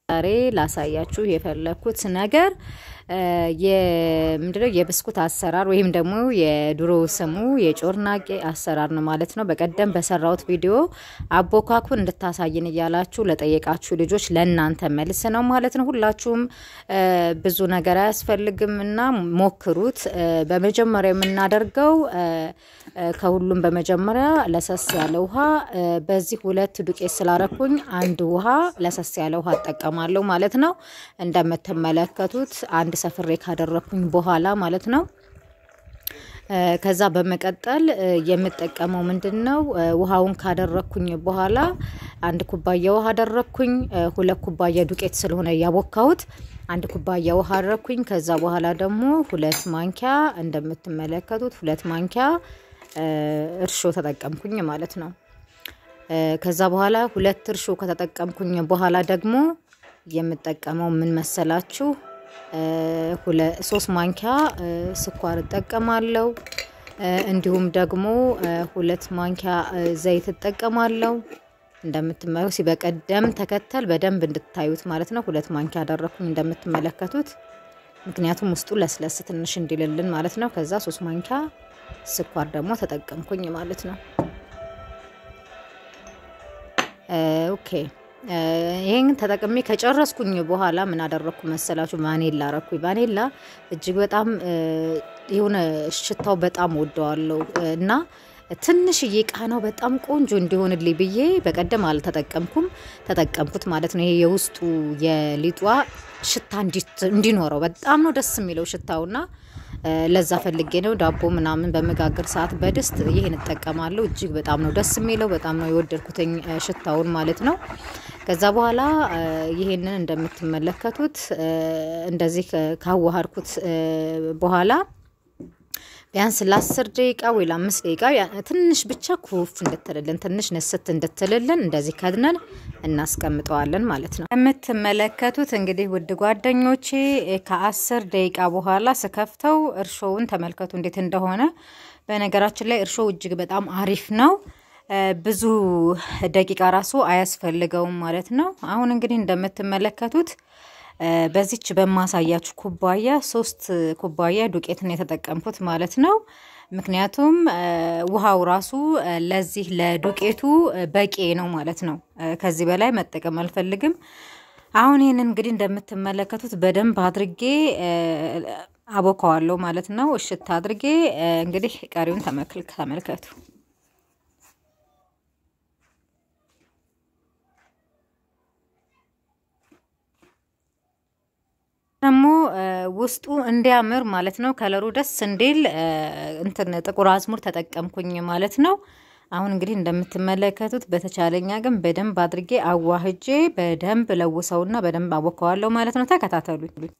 ዛሬ ላሳያችሁ የፈለኩት ነገር የምንድነው የብስኩት አሰራር ወይም ደግሞ የድሮ ስሙ የጮርናቄ አሰራር ነው ማለት ነው። በቀደም በሰራውት ቪዲዮ አቦካኩን እንድታሳይን ይያላችሁ ለጠየቃችሁ ልጆች ለእናንተ መልስ ነው ማለት ነው። ሁላችሁም ብዙ ነገር አያስፈልግምና ሞክሩት። በመጀመሪያ የምናደርገው ከሁሉም በመጀመሪያ ለሰስ ያለ ውሃ በዚህ ሁለት ዱቄት ስላረኩኝ አንድ ውሃ ለሰስ ያለ ውሃ ተጠቀማለሁ ማለት ነው። እንደምትመለከቱት አንድ ሰፍሬ ካደረኩኝ በኋላ ማለት ነው። ከዛ በመቀጠል የምጠቀመው ምንድነው ውሃውን ካደረኩኝ በኋላ አንድ ኩባያ ውሃ አደረኩኝ። ሁለት ኩባያ ዱቄት ስለሆነ ያቦካሁት አንድ ኩባያ ውሃ አደረኩኝ። ከዛ በኋላ ደግሞ ሁለት ማንኪያ እንደምትመለከቱት ሁለት ማንኪያ እርሾ ተጠቀምኩኝ ማለት ነው። ከዛ በኋላ ሁለት እርሾ ከተጠቀምኩኝ በኋላ ደግሞ የምጠቀመው ምን መሰላችሁ ሶስት ማንኪያ ስኳር ተጠቀማለሁ። እንዲሁም ደግሞ ሁለት ማንኪያ ዘይት ተጠቀማለሁ። እንደምትመለከቱት ሲበቀደም ተከተል በደንብ እንድታዩት ማለት ነው። ሁለት ማንኪያ አደረኩኝ እንደምትመለከቱት ምክንያቱም ውስጡ ለስለስ ትንሽ እንዲልልን ማለት ነው። ከዛ ሶስት ማንኪያ ስኳር ደግሞ ተጠቀምኩኝ ማለት ነው። ኦኬ ይሄን ተጠቅሜ ከጨረስኩኝ በኋላ ምን አደረኩ መሰላችሁ ቫኒላ አረኩኝ። ቫኒላ እጅግ በጣም የሆነ ሽታው በጣም ወደዋለሁ እና ትንሽዬ ቃናው በጣም ቆንጆ እንዲሆንልኝ ብዬ በቀደም አልተጠቀምኩም ተጠቀምኩት ማለት ነው። ይሄ የውስጡ የሊጧ ሽታ እንዲኖረው በጣም ነው ደስ የሚለው ሽታውና ለዛ ፈልጌ ነው። ዳቦ ምናምን በመጋገር ሰዓት በድስት ይሄን ተጠቀማለሁ። እጅግ በጣም ነው ደስ የሚለው በጣም ነው የወደድኩትኝ ሽታውን ማለት ነው። ከዛ በኋላ ይሄንን እንደምትመለከቱት እንደዚህ ካዋሃድኩት በኋላ ቢያንስ ለ10 ደቂቃ ወይ ለ5 ደቂቃ ትንሽ ብቻ ኩፍ እንድትልልን ትንሽ ነስት እንድትልልን እንደዚህ ከድነን እናስቀምጠዋለን ማለት ነው። የምትመለከቱት እንግዲህ ውድ ጓደኞቼ ከ10 ደቂቃ በኋላ ስከፍተው እርሾውን ተመልከቱ እንዴት እንደሆነ። በነገራችን ላይ እርሾው እጅግ በጣም አሪፍ ነው። ብዙ ደቂቃ ራሱ አያስፈልገውም ማለት ነው። አሁን እንግዲህ እንደምትመለከቱት በዚች በማሳያችሁ ኩባያ 3 ኩባያ ዱቄት ነው የተጠቀምኩት ማለት ነው። ምክንያቱም ውሃው ራሱ ለዚህ ለዱቄቱ በቂ ነው ማለት ነው። ከዚህ በላይ መጠቀም አልፈልግም። አሁን ይሄንን እንግዲህ እንደምትመለከቱት በደንብ አድርጌ አቦካዋለሁ ማለት ነው። እሽት አድርጌ እንግዲህ ቀሪውን ተመልከቱ። ደግሞ ውስጡ እንዲያምር ማለት ነው ከለሩ ደስ እንዲል እንትን ጥቁር አዝሙድ ተጠቀምኩኝ ማለት ነው። አሁን እንግዲህ እንደምትመለከቱት በተቻለኛ ግን በደንብ አድርጌ አዋህጄ በደንብ ለውሰውና በደንብ አቦካዋለሁ ማለት ነው። ተከታተሉኝ።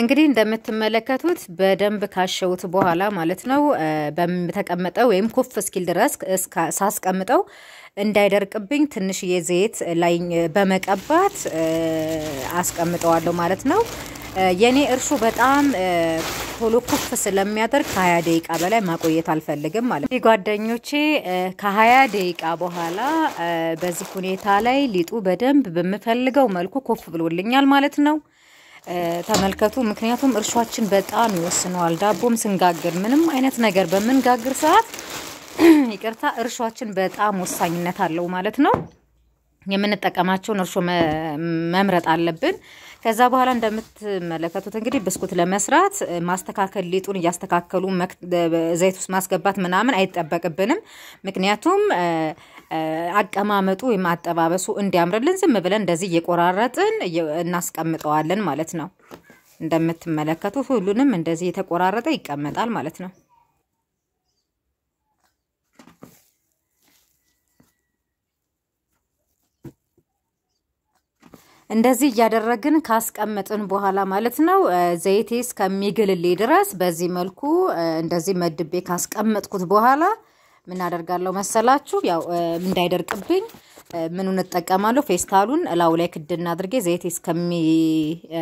እንግዲህ እንደምትመለከቱት በደንብ ካሸውት በኋላ ማለት ነው በተቀመጠው ወይም ኩፍ እስኪል ድረስ ሳስቀምጠው እንዳይደርቅብኝ ትንሽዬ ዘይት ላይ በመቀባት አስቀምጠዋለሁ ማለት ነው። የኔ እርሾ በጣም ቶሎ ኩፍ ስለሚያደርግ ከ20 ደቂቃ በላይ ማቆየት አልፈልግም ማለት ነው። ጓደኞቼ ከ20 ደቂቃ በኋላ በዚህ ሁኔታ ላይ ሊጡ በደንብ በመፈልገው መልኩ ኩፍ ብሎልኛል ማለት ነው። ተመልከቱ። ምክንያቱም እርሾአችን በጣም ይወስነዋል። ዳቦም ስንጋግር ምንም አይነት ነገር በመንጋግር ሰዓት ይቅርታ እርሾአችን በጣም ወሳኝነት አለው ማለት ነው። የምንጠቀማቸውን እርሾ መምረጥ አለብን። ከዛ በኋላ እንደምትመለከቱት እንግዲህ ብስኩት ለመስራት ማስተካከል ሊጡን ያስተካከሉ ዘይት ውስጥ ማስገባት ምናምን አይተበቅብንም። ምክንያቱም አቀማመጡ ወይም አጠባበሱ እንዲያምርልን ዝም ብለን እንደዚህ እየቆራረጥን እናስቀምጠዋለን ማለት ነው። እንደምትመለከቱት ሁሉንም እንደዚህ የተቆራረጠ ይቀመጣል ማለት ነው። እንደዚህ ያደረግን ካስቀመጥን በኋላ ማለት ነው ዘይቴ እስከሚግልልኝ ድረስ በዚህ መልኩ እንደዚህ መድቤ ካስቀመጥኩት በኋላ ምን አደርጋለሁ መሰላችሁ? ያው እንዳይደርቅብኝ ምኑን ተጠቀማለሁ ፌስታሉን ላው ላይ ክድና አድርጌ ዘይቴ እስከሚግልልኝ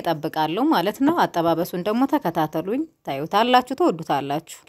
እጠብቃለሁ ማለት ነው። አጠባበሱን ደግሞ ተከታተሉኝ፣ ታዩታላችሁ፣ ተወዱታላችሁ።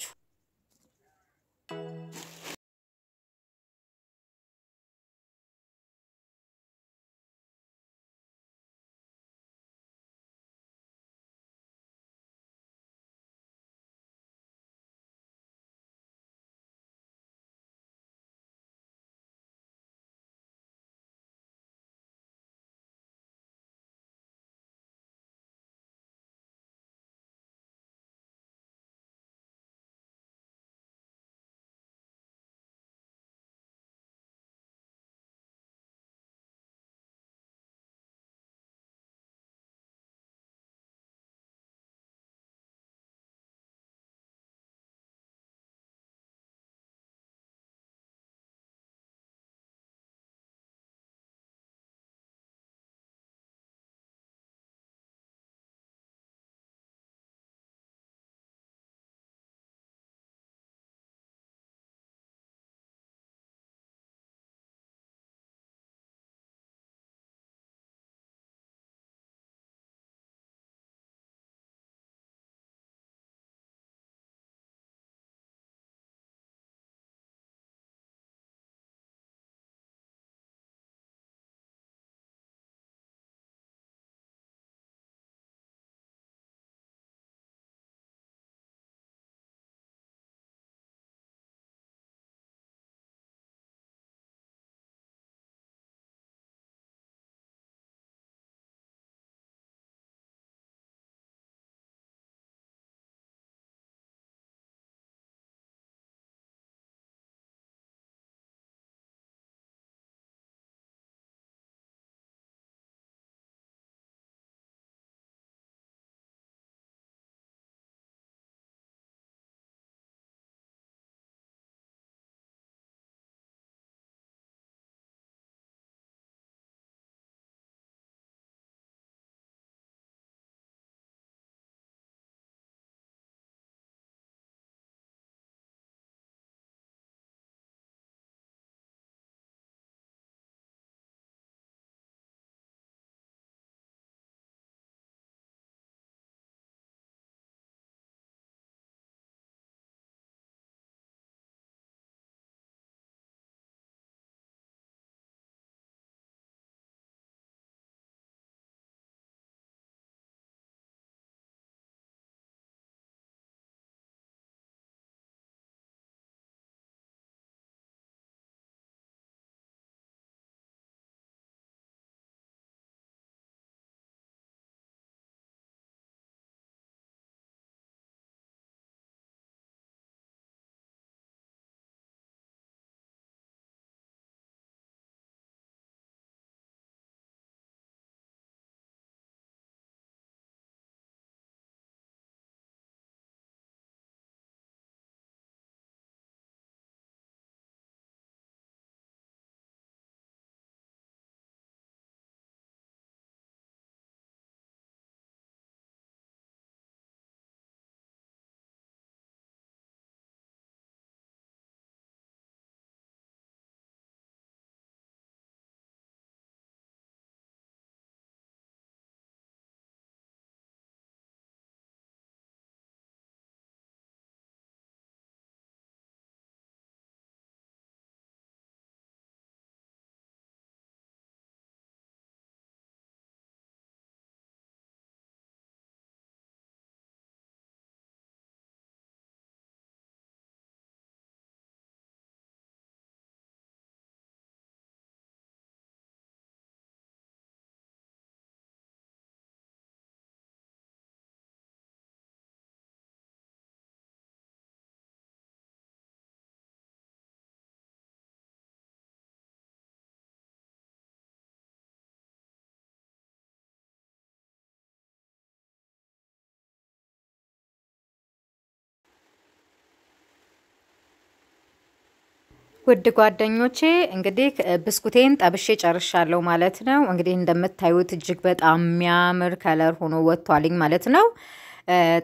ውድ ጓደኞቼ እንግዲህ ብስኩቴን ጠብሼ ጨርሻለሁ ማለት ነው። እንግዲህ እንደምታዩት እጅግ በጣም የሚያምር ከለር ሆኖ ወጥቷልኝ ማለት ነው።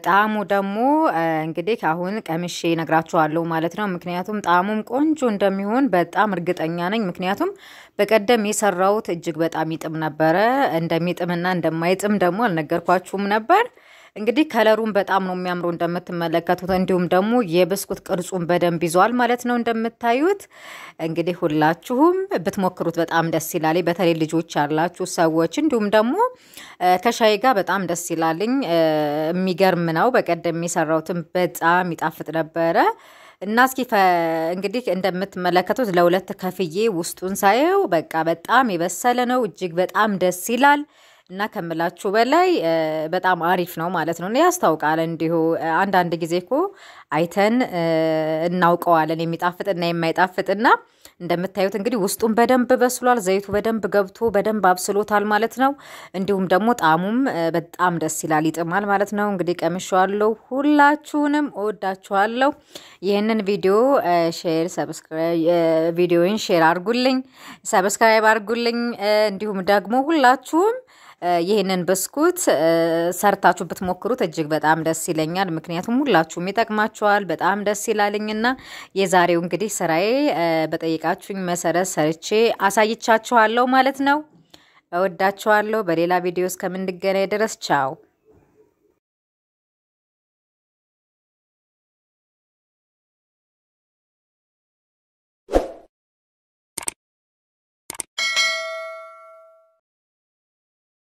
ጣዕሙ ደግሞ እንግዲህ አሁን ቀምሼ ነግራችኋለሁ ማለት ነው። ምክንያቱም ጣዕሙም ቆንጆ እንደሚሆን በጣም እርግጠኛ ነኝ። ምክንያቱም በቀደም የሰራሁት እጅግ በጣም ይጥም ነበረ። እንደሚጥምና እንደማይጥም ደግሞ አልነገርኳችሁም ነበር። እንግዲህ ከለሩን በጣም ነው የሚያምረው እንደምትመለከቱት። እንዲሁም ደግሞ የብስኩት ቅርጹን በደንብ ይዟል ማለት ነው እንደምታዩት። እንግዲህ ሁላችሁም ብትሞክሩት በጣም ደስ ይላል። በተለይ ልጆች ያላችሁ ሰዎች እንዲሁም ደግሞ ከሻይ ጋር በጣም ደስ ይላልኝ። የሚገርም ነው። በቀደም የሰራሁትን በጣም ይጣፍጥ ነበረ። እና እስኪ እንግዲህ እንደምትመለከቱት ለሁለት ከፍዬ ውስጡን ሳየው በቃ በጣም የበሰለ ነው። እጅግ በጣም ደስ ይላል። እና ከምላችሁ በላይ በጣም አሪፍ ነው ማለት ነው። ያስታውቃል። እንዲሁ አንዳንድ ጊዜ እኮ አይተን እናውቀዋለን የሚጣፍጥና የማይጣፍጥና እንደምታዩት እንግዲህ ውስጡን በደንብ በስሏል። ዘይቱ በደንብ ገብቶ በደንብ አብስሎታል ማለት ነው። እንዲሁም ደግሞ ጣዕሙም በጣም ደስ ይላል፣ ይጥማል ማለት ነው። እንግዲህ ቀምሼዋለሁ። ሁላችሁንም እወዳችኋለሁ። ይሄንን ቪዲዮ ቪዲዮን ሼር አድርጉልኝ፣ ሰብስክራይብ አድርጉልኝ። እንዲሁም ደግሞ ሁላችሁም ይሄንን ብስኩት ሰርታችሁ ብትሞክሩት እጅግ በጣም ደስ ይለኛል። ምክንያቱም ሁላችሁም ይጠቅማችኋል፣ በጣም ደስ ይላልኝና የዛሬው እንግዲህ ስራዬ በጠይቃችሁኝ መሰረት ሰርቼ አሳይቻችኋለሁ ማለት ነው። እወዳችኋለሁ። በሌላ ቪዲዮ እስከምንገናኝ ድረስ ቻው።